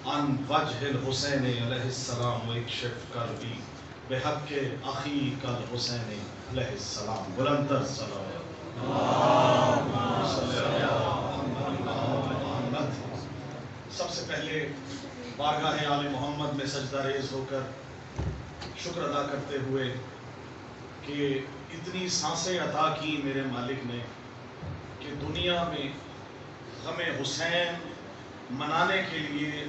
عن وجه الحسین علیہ السلام اکشف کربی بحق اخیک الحسین علیہ السلام. بلندر صلوات. سب سے پہلے بارگاہ آل محمد میں سجدہ ریز ہو کر شکر ادا کرتے ہوئے کہ اتنی سانسیں عطا کی میرے مالک نے کہ دنیا میں غم حسین منانے کے لیے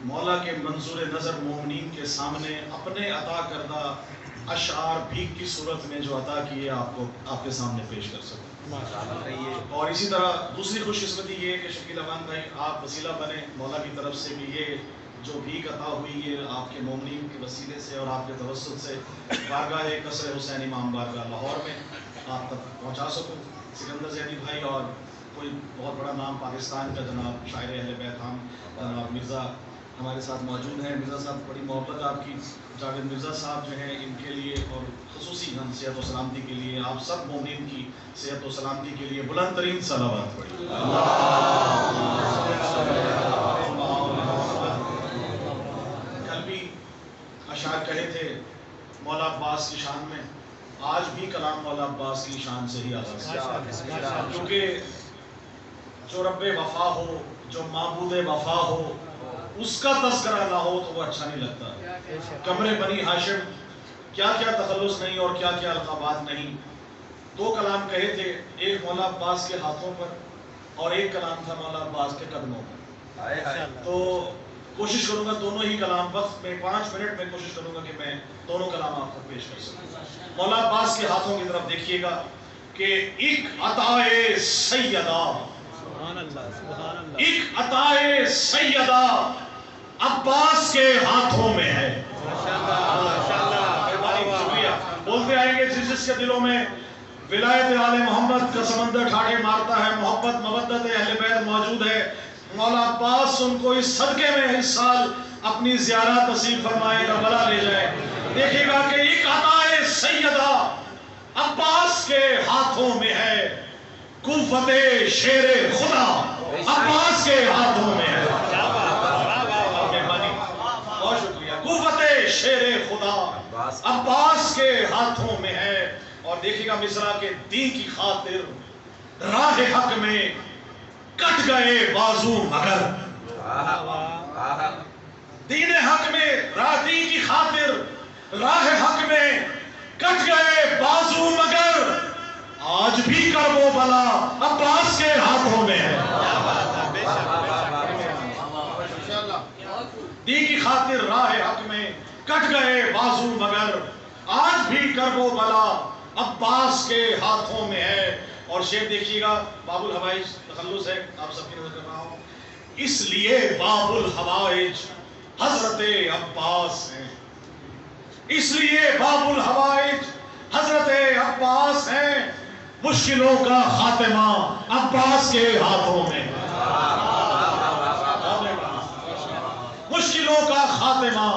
مولا کے منظور نظر مومنین کے سامنے اپنے عطا کردہ اشعار بھیک کی صورت میں جو عطا کیے آپ کے سامنے پیش کر سکوں. اور اسی طرح دوسری خوش قسمتی یہ کہ شکیل امان بھائی آپ وسیلہ بنے مولا کی طرف سے بھی یہ جو بھیک عطا ہوئی ہے آپ کے مومنین کے وسیلے سے اور آپ کے توسط سے بارگاہ قصر حسین امام بارگاہ لاہور میں آپ تک پہنچا سکوں. سکندر زیدی بھائی اور کوئی بہت بڑا نام پاکستان کا جناب شاعر اہل بیت ہم جناب مرزا ہمارے ساتھ موجود ہیں. مرزا صاحب بڑی محبت آپ کی. جاوید مرزا صاحب جو ہیں ان کے لیے اور خصوصی ہم صحت و سلامتی کے لیے آپ سب مومنین کی صحت و سلامتی کے لیے بلند ترین صلوات پڑھیں. کل بھی اشعار کہے تھے مولا عباس کی شان میں, آج بھی کلام مولا عباس کی شان سے ہی آغاز ہے, کیونکہ جو رب وفا ہو, جو معبود وفا ہو, اس کا تذکرہ نہ ہو تو وہ اچھا نہیں لگتا. قمر بنی ہاشم کیا کیا تخلص نہیں اور کیا کیا القابات نہیں. دو کلام کہے تھے, ایک مولا عباس کے ہاتھوں پر اور ایک کلام تھا مولا عباس کے قدموں پر. تو کوشش کروں گا دونوں ہی کلام وقت میں 5 منٹ میں کوشش کروں گا کہ میں دونوں کلام آپ کو پیش کر سکوں. مولا عباس کے ہاتھوں کی طرف دیکھیے گا کہ ایک عطائے سیدہ, ایک عطائے سیدہ عباس کے ہاتھوں میں ہے. شکریہ. بولتے آئیں گے جس کے دلوں میں ولایت آل محمد کا سمندر ٹھاٹھے مارتا ہے, محبت مودت اہل بیت موجود ہے, مولا عباس ان کو اس صدقے میں اس سال اپنی زیارت نصیب فرمائے گا, بلا لے جائے. دیکھیے گا کہ ایک عطائے سیدہ عباس کے ہاتھوں میں ہے, کوفت شیر خدا عباس کے ہاتھوں میں ہے. بہت شکریہ. کوفت شیر خدا عباس کے ہاتھوں میں ہے. اور دیکھیے گا مصرع کے دین کی خاطر راہ حق میں کٹ گئے بازو مگر, دین حق میں دین کی خاطر راہ حق میں کٹ گئے بازو مگر, آج بھی کرب و بلا عباس کے ہاتھوں میں ہے. دین کی خاطر راہ حق میں کٹ گئے بازو مگر, آج بھی کرب و بلا عباس کے ہاتھوں میں ہے. اور شعر دیکھیے گا, باب الحوائج تخلص ہے, آپ سب کی نظر کر رہا ہوں. اس لیے باب الحوائج حضرت عباس ہیں, اس لیے باب الحوائج حضرت عباس ہیں, مشکلوں کا خاتمہ عباس کے ہاتھوں میں, مشکلوں کا خاتمہ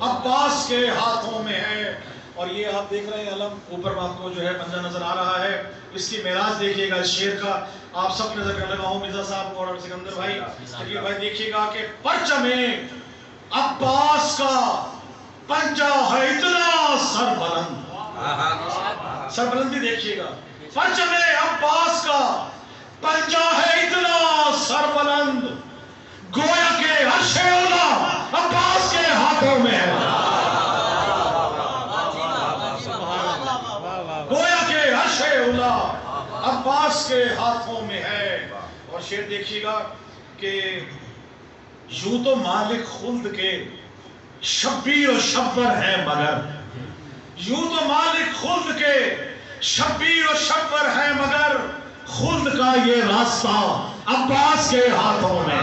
عباس کے ہاتھوں میں ہے. اور یہ آپ دیکھ رہے ہیں علم اوپر آپ کو جو ہے پنجہ نظر آ رہا ہے, اس کی معراج دیکھیے گا اس شعر کا, آپ سب نظر کر لگا ہوں مرزا صاحب اور سکندر بھائی. شکیل بھائی دیکھیے گا کہ پرچم عباس کا پنجہ ہے اتنا سر بلند, سر بلندی دیکھیے گا, پرچم عباس کا پنجہ ہے اتنا سر بلند, گویا کہ عرش اولا عباس کے ہاتھوں میں ہے, گویا کہ عرش اولا عباس کے ہاتھوں میں ہے. اور شعر دیکھیے گا کہ یوں تو مالک خلد کے شبیر و شبر ہیں مگر, یوں تو مالک خلد کے شبیر و شبر ہیں مگر, خلد کا یہ راستہ عباس کے ہاتھوں میں,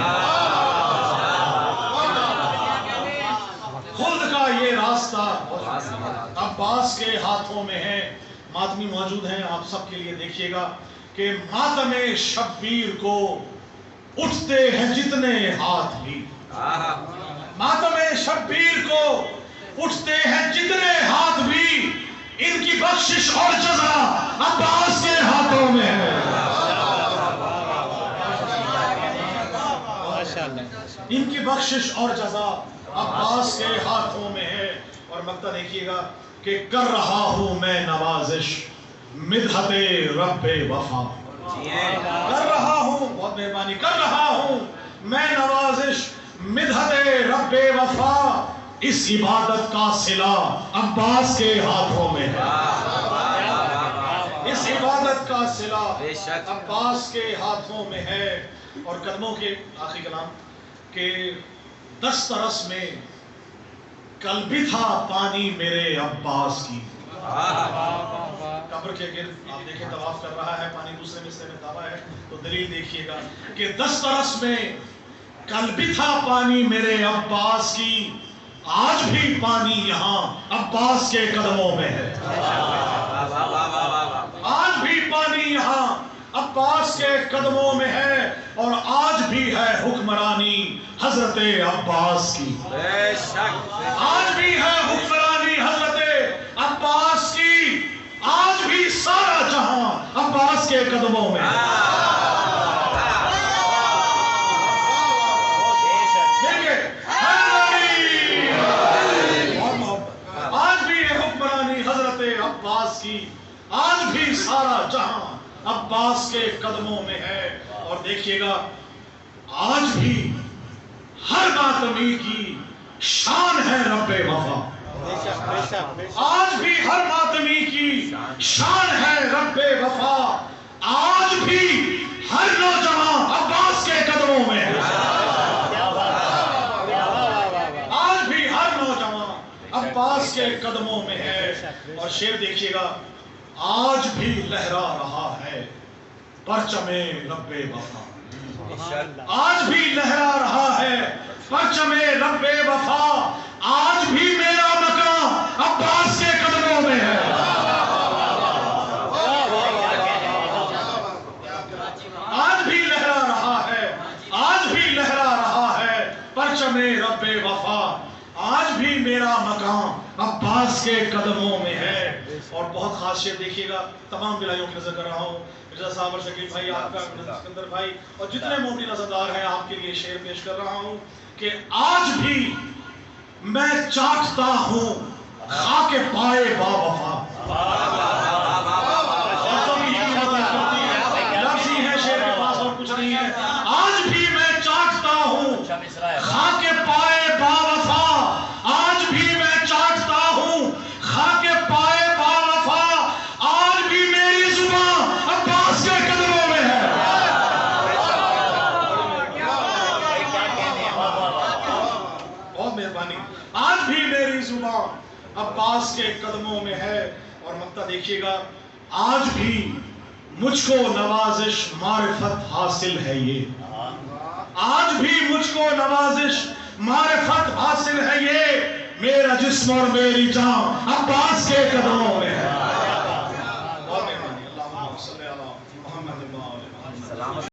خلد کا یہ راستہ عباس کے ہاتھوں میں ہے. ماتمی موجود ہیں آپ سب کے لیے دیکھیے گا کہ ماتم شبیر کو اٹھتے ہیں جتنے ہاتھ بھی, ماتم شبیر کو اٹھتے ہیں جتنے ہاتھ بھی, ان کی بخشش اور جزا عباس کے ہاتھوں میں ہے. ان کی بخشش اور جزا عباس کے ہاتھوں میں ہے. اور مقطع دیکھیے گا کہ کر رہا ہوں میں نوازش مدحت رب وفا. کر رہا ہوں، بہت مہربانی، کر رہا ہوں میں نوازش مدحت رب وفا. اس عبادت کا صلہ عباس کے ہاتھوں میں ہے. اس عبادت کا صلہ عباس کے ہاتھوں میں ہے. اور قدموں کے آخری کلام کہ دسترس میں کل بھی تھا پانی میرے عباس کی. قبر کے گرد آپ دیکھیں طواف کر رہا ہے، پانی دوسرے مصرے میں دعویٰ ہے، تو دلیل دیکھیے گا کہ دسترس میں کل بھی تھا پانی میرے عباس کی، آج بھی پانی یہاں عباس کے قدموں میں ہے. آج بھی پانی یہاں عباس کے قدموں میں ہے، اور آج بھی ہے حکمرانی حضرت عباس کی. آج بھی ہے حکمرانی حضرت عباس کی. آج بھی سارا جہاں عباس کے قدموں میں ہے. آج بھی ہے حکمرانی حضرت عباس کی. آج بھی سارا جہاں عباس کے قدموں میں ہے. اور دیکھیے گا آج بھی ہر ماتمی کی شان ہے رب وفا. آج بھی ہر ماتمی کی شان ہے رب وفا. آج بھی ہر نوجوان عباس کے قدموں میں ہے. آج بھی ہر نوجوان عباس کے قدموں میں ہے. اور شعر دیکھیے گا آج بھی لہرا رہا ہے پرچم رب وفا. آج بھی لہرا رہا ہے پرچم رب وفا. آج بھی میرا مقام عباس کے قدموں میں ہے. آج بھی لہرا رہا ہے، آج بھی لہرا رہا ہے پرچم رب وفا. آج بھی میرا مقام عباس کے قدموں میں ہے. اور بہت خاص شعر دیکھیے گا، تمام بلائیوں کی نظر کر رہا ہوں، مرزا صاحب اور شکیل بھائی، آپ کا سکندر بھائی، اور جتنے موٹی نظردار ہیں آپ کے لیے شعر پیش کر رہا ہوں کہ آج بھی میں چاٹتا ہوں خاک پائے با وفا. لفظ ہی ہے شعر کے پاس اور کچھ نہیں ہے. آج بھی میں چاٹتا ہوں خاک پائے با وفا. آج بھی میں چاٹتا ہوں خاک پائے با وفا. آج بھی میری زبان عباس کے قدموں میں ہے. بہت مہربانی. آج بھی میری زبان عباس کے قدموں میں ہے. اور مقطع دیکھیے گا آج بھی مجھ کو نوازش معرفت حاصل ہے یہ. آج بھی مجھ کو نوازش معرفت حاصل ہے یہ. میرا جسم اور میری جان عباس کے قدموں میں ہے.